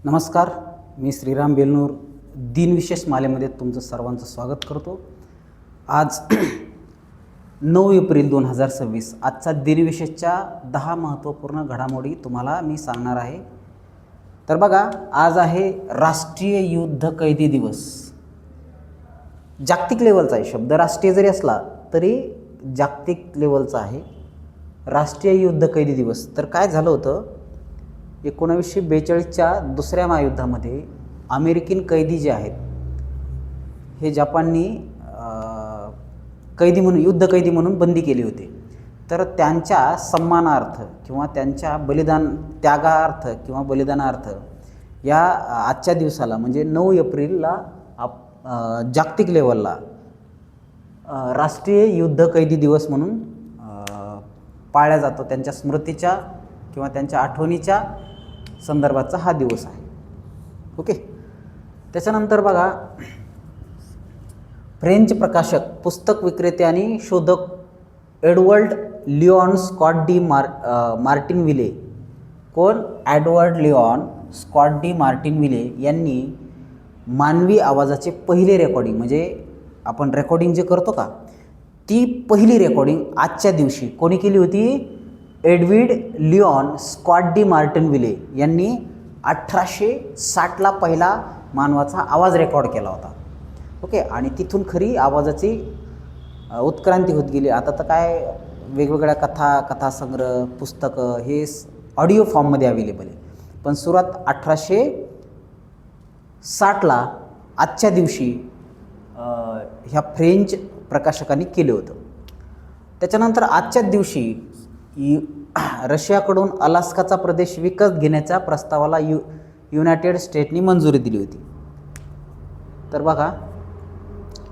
नमस्कार, मी श्रीराम बेलनूर दिनविशेष मालेमध्ये तुमचं सर्वांचं स्वागत करतो. आज 9 एप्रिल 2026 आजचा दिनविशेषच्या 10 महत्त्वपूर्ण घडामोडी तुम्हाला मी सांगणार आहे. तर बघा, आज आहे राष्ट्रीय युद्ध कैदी दिवस. जागतिक लेवलचा आहे शब्द, राष्ट्रीय जरी असला तरी जागतिक लेवलचा आहे. राष्ट्रीय युद्ध कैदी दिवस. तर काय झालं होतं, 1942च्या दुसऱ्या महायुद्धामध्ये अमेरिकन कैदी जे आहेत हे जपाननी कैदी म्हणून युद्ध कैदी म्हणून बंदी केली होती. तर त्यांच्या सन्मानार्थ किंवा त्यांच्या त्यागार्थ किंवा बलिदानार्थ या आजच्या दिवसाला म्हणजे 9 एप्रिलला जागतिक लेवलला राष्ट्रीय युद्ध कैदी दिवस म्हणून पाळला जातो. त्यांच्या स्मृतीच्या किंवा त्यांच्या आठवणीच्या संदर्भाचा हा दिवस आहे. ओके. त्याच्यानंतर बघा, फ्रेंच प्रकाशक, पुस्तक विक्रेते आणि शोधक एडवर्ड लिओन स्कॉट डी मार्टिनविले कोण? एडवर्ड लिओन स्कॉट डी मार्टिनविले यांनी मानवी आवाजाचे पहिले रेकॉर्डिंग, म्हणजे आपण रेकॉर्डिंग जे करतो का, ती पहिली रेकॉर्डिंग आजच्या दिवशी कोणी केली होती? एडवर्ड लिओन स्कॉट डी मार्टिनविले यांनी 1860ला पहिला मानवाचा आवाज रेकॉर्ड केला होता. ओके. आणि तिथून खरी आवाजाची उत्क्रांती होत गेली. आता तर काय वेगवेगळ्या कथासंग्रह, पुस्तकं हे ऑडिओ फॉर्ममध्ये अवेलेबल आहे. पण सुरुवात 1860ला आजच्या दिवशी ह्या फ्रेंच प्रकाशकांनी केलं होतं. त्याच्यानंतर आजच्याच दिवशी रशियाकडून अलास्काचा प्रदेश विकत घेण्याच्या प्रस्तावाला युनायटेड स्टेट्सनी मंजुरी दिली होती. तर बघा,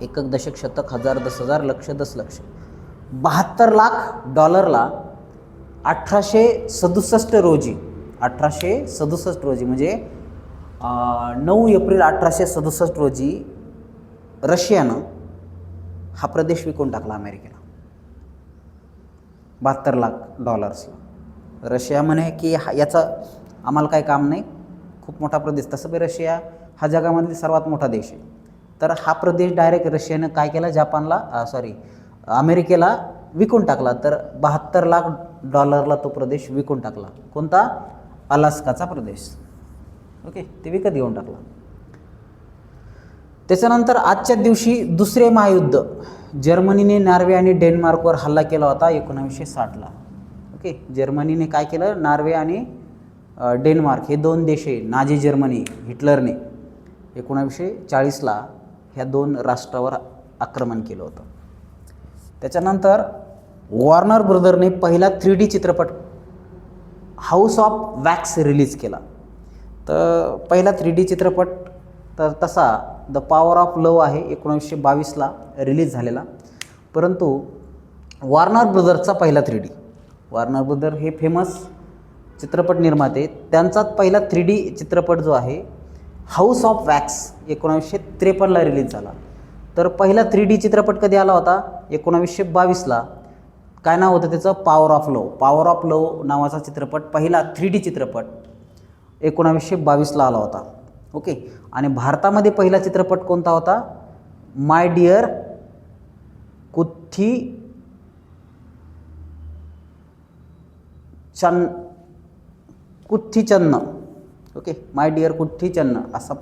एकक, दशक, शतक, हजार, 10,000, लक्ष, 10 लक्ष, $72 लाख 1867 रोजी 1867 रोजी म्हणजे 9 एप्रिल 1867 रोजी रशियानं हा प्रदेश विकून टाकला अमेरिकेला $72 लाख. रशिया म्हणे की याचं आम्हाला काही काम नाही, खूप मोठा प्रदेश. तसं बी रशिया हा जगामधील सर्वात मोठा देश आहे. तर हा प्रदेश डायरेक्ट रशियानं काय केला, अमेरिकेला विकून टाकला. तर $72 लाख तो प्रदेश विकून टाकला. कोणता? अलास्काचा प्रदेश. ओके. ते विकत घेऊन टाकला. त्याच्यानंतर आजच्या दिवशी दुसरे महायुद्ध, जर्मनीने नॉर्वे आणि डेन्मार्कवर हल्ला केला होता 1960ला. ओके. जर्मनीने काय केलं? नॉर्वे आणि डेन्मार्क हे दोन देश आहे, नाझी जर्मनी, हिटलरने 1940ला ह्या दोन राष्ट्रावर आक्रमण केलं होतं. त्याच्यानंतर वॉर्नर ब्रदरने पहिला 3D चित्रपट हाऊस ऑफ वॅक्स रिलीज केला. तर पहिला 3D चित्रपट तर तसा द पॉवर ऑफ लव आहे, 1922ला रिलीज झालेला. परंतु वॉर्नर ब्रदरचा पहिला 3D, वॉर्नर ब्रदर हे फेमस चित्रपट निर्माते, त्यांचाच पहिला 3D चित्रपट जो आहे हाऊस ऑफ वॅक्स 1953ला रिलीज झाला. तर पहिला 3D चित्रपट कधी आला होता? 1922ला. काय नाव होतं त्याचं? Power of love. Power of love नावाचा चित्रपट, पहिला 3D चित्रपट 1922ला आला होता. ओके. आणि भारतामध्ये पहिला चित्रपट कोणता होता? My dear Kuttichathan. Okay. My dear Kuttichathan असा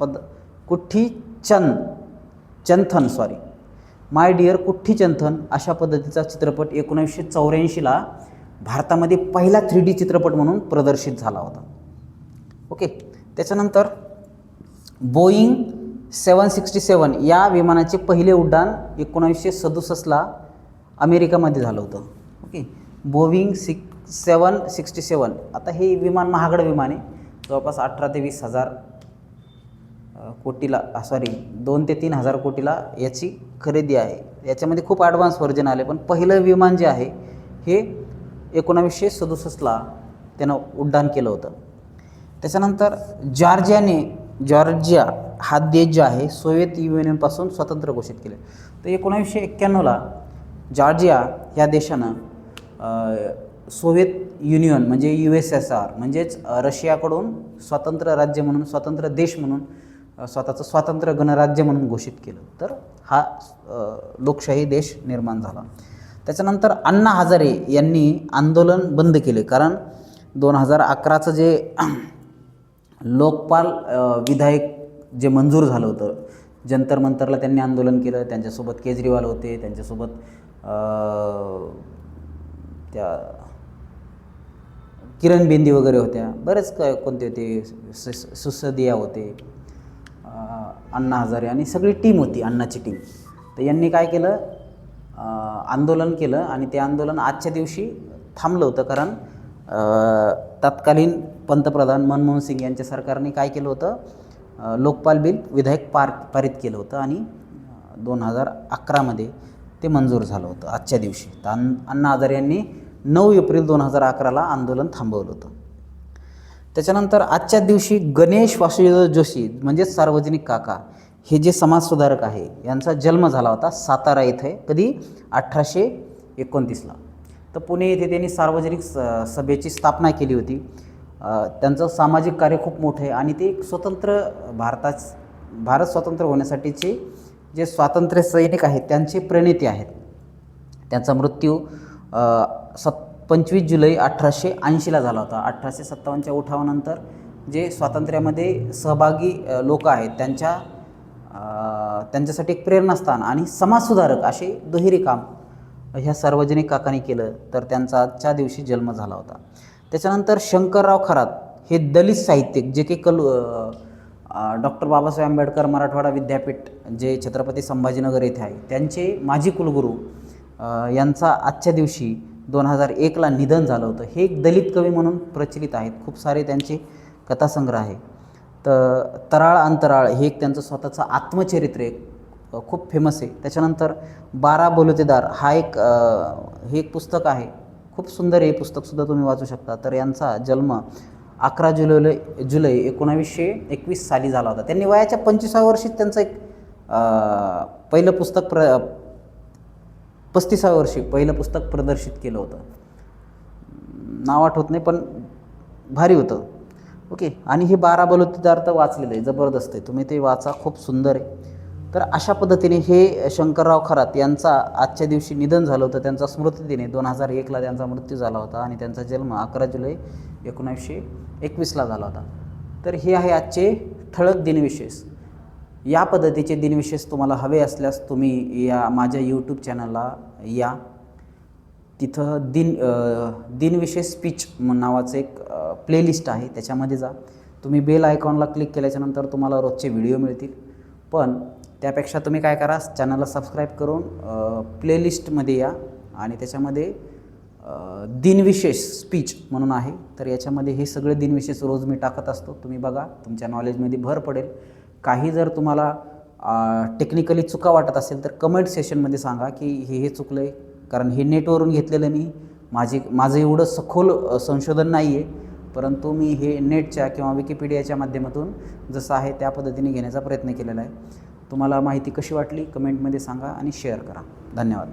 माय डिअर कुठ्ठीचंथन अशा पद्धतीचा चित्रपट 1984ला भारतामध्ये पहिला 3D चित्रपट म्हणून प्रदर्शित झाला होता. ओके. त्याच्यानंतर बोईंग 767 या विमानाचे पहिले उड्डाण 1967ला अमेरिकामध्ये झालं होतं. ओके. बोईंग 767. आता हे विमान महागडं विमान आहे, जवळपास 18 ते 20 हजार कोटीला 2 ते 3 हजार कोटीला याची खरेदी आहे. याच्यामध्ये खूप ॲडव्हान्स व्हर्जन आले, पण पहिलं विमान जे आहे हे 1967ला त्यानं उड्डाण केलं होतं. त्याच्यानंतर जॉर्जिया हा देश जो आहे सोव्हिएत युनियनपासून स्वतंत्र घोषित केले. तर 1991ला जॉर्जिया ह्या देशानं सोव्हिएत युनियन म्हणजे USSR म्हणजेच रशियाकडून स्वतंत्र राज्य म्हणून, स्वतंत्र देश म्हणून, स्वतःचं स्वातंत्र्य गणराज्य म्हणून घोषित केलं. तर हा लोकशाही देश निर्माण झाला. त्याच्यानंतर अण्णा हजारे यांनी आंदोलन बंद केले, कारण 2011चं जे लोकपाल विधायक जे मंजूर झालं होतं, जंतर मंतरला त्यांनी आंदोलन केलं. त्यांच्यासोबत केजरीवाल होते, त्यांच्यासोबत त्या किरण बेदी वगैरे होत्या, बरेच कोणते होते, सुसदिया होते, अण्णा हजारे आणि सगळी टीम होती, अण्णाची टीम. तर यांनी काय केलं, आंदोलन केलं आणि ते आंदोलन आजच्या दिवशी थांबलं होतं, कारण तत्कालीन पंतप्रधान मनमोहन सिंग यांच्या सरकारने काय केलं होतं, लोकपाल बिल विधायक पारित केलं होतं आणि 2011मध्ये ते मंजूर झालं होतं आजच्या दिवशी. तर अण्णा हजारे यांनी 9 एप्रिल 2011ला आंदोलन थांबवलं होतं. त्याच्यानंतर आजच्या दिवशी गणेश वासुदेव जोशी म्हणजेच सार्वजनिक काका हे जे समाजसुधारक आहे, यांचा जन्म झाला होता सातारा इथे. कधी? 1829ला. तर पुणे येथे त्यांनी सार्वजनिक सभेची स्थापना केली होती. त्यांचं सामाजिक कार्य खूप मोठं आहे आणि ते एक स्वतंत्र भारत स्वतंत्र होण्यासाठीचे जे स्वातंत्र्य सैनिक आहेत त्यांचे प्रणेते आहेत. त्यांचा मृत्यू 25 जुलै 1880ला झाला होता. 1857च्या उठावानंतर जे स्वातंत्र्यामध्ये सहभागी लोक आहेत त्यांच्यासाठी एक प्रेरणास्थान आणि समाजसुधारक असे दुहेरी काम ह्या सार्वजनिक काकांनी केलं. तर त्यांचा आजच्या दिवशी जन्म झाला होता. त्याच्यानंतर शंकरराव खरात हे दलित साहित्यिक, जे की डॉक्टर बाबासाहेब आंबेडकर मराठवाडा विद्यापीठ जे छत्रपती संभाजीनगर येथे आहे, त्यांचे माजी कुलगुरू यांचा आजच्या दिवशी 2001ला निधन झालं होतं. हे एक दलित कवी म्हणून प्रचलित आहेत, खूप सारे त्यांचे कथासंग्रह आहे. तर तराळ अंतराळ हे एक त्यांचं स्वतःचं आत्मचरित्र खूप फेमस आहे. त्याच्यानंतर 12 बलुतेदार हे एक पुस्तक आहे, खूप सुंदर आहे. पुस्तकसुद्धा तुम्ही वाचू शकता. तर यांचा जन्म 11 जुलै 1921 साली झाला होता. त्यांनी वयाच्या 25व्या वर्षीच त्यांचं एक पहिलं पुस्तक 35व्या वर्षी पहिलं पुस्तक प्रदर्शित केलं होतं. नाव आठवत नाही पण भारी होतं. ओके. आणि हे 12 बलुतेदार तर वाचलेलं आहे, जबरदस्त आहे, तुम्ही ते वाचा, खूप सुंदर आहे. तर अशा पद्धतीने हे शंकरराव खरात यांचा आजच्या दिवशी निधन झालं होतं. त्यांचा स्मृतिदिन 2001ला त्यांचा मृत्यू झाला होता आणि त्यांचा जन्म 11 जुलै 1921ला झाला होता. तर हे आहे आजचे ठळक दिनविशेष. या पद्धतीचे दिनविशेष तुम्हाला हवे असल्यास तुम्ही या माझ्या यूट्यूब चॅनलला या. तिथं दिनविशेष स्पीच नावाचं एक प्लेलिस्ट आहे, त्याच्यामध्ये जा. तुम्ही बेल आयकॉनला क्लिक केल्याच्यानंतर तुम्हाला रोजचे व्हिडिओ मिळतील. पण त्यापेक्षा तुम्ही काय करा, चॅनलला सबस्क्राईब करून प्लेलिस्टमध्ये या आणि त्याच्यामध्ये दिनविशेष स्पीच म्हणून आहे. तर याच्यामध्ये हे सगळे दिनविशेष रोज मी टाकत असतो, तुम्ही बघा, तुमच्या नॉलेजमध्ये भर पडेल. काही जर तुम्हाला टेक्निकली चुका वाटत असेल तर कमेंट सेशनमध्ये सांगा की हे चुकलं आहे, कारण हे नेटवरून घेतलेलं मी माझं एवढं सखोल संशोधन नाही आहे, परंतु मी हे नेटच्या किंवा विकिपीडियाच्या माध्यमातून जसं आहे त्या पद्धतीने घेण्याचा प्रयत्न केलेला आहे. तुम्हाला माहिती कशी वाटली कमेंटमध्ये सांगा आणि शेअर करा. धन्यवाद.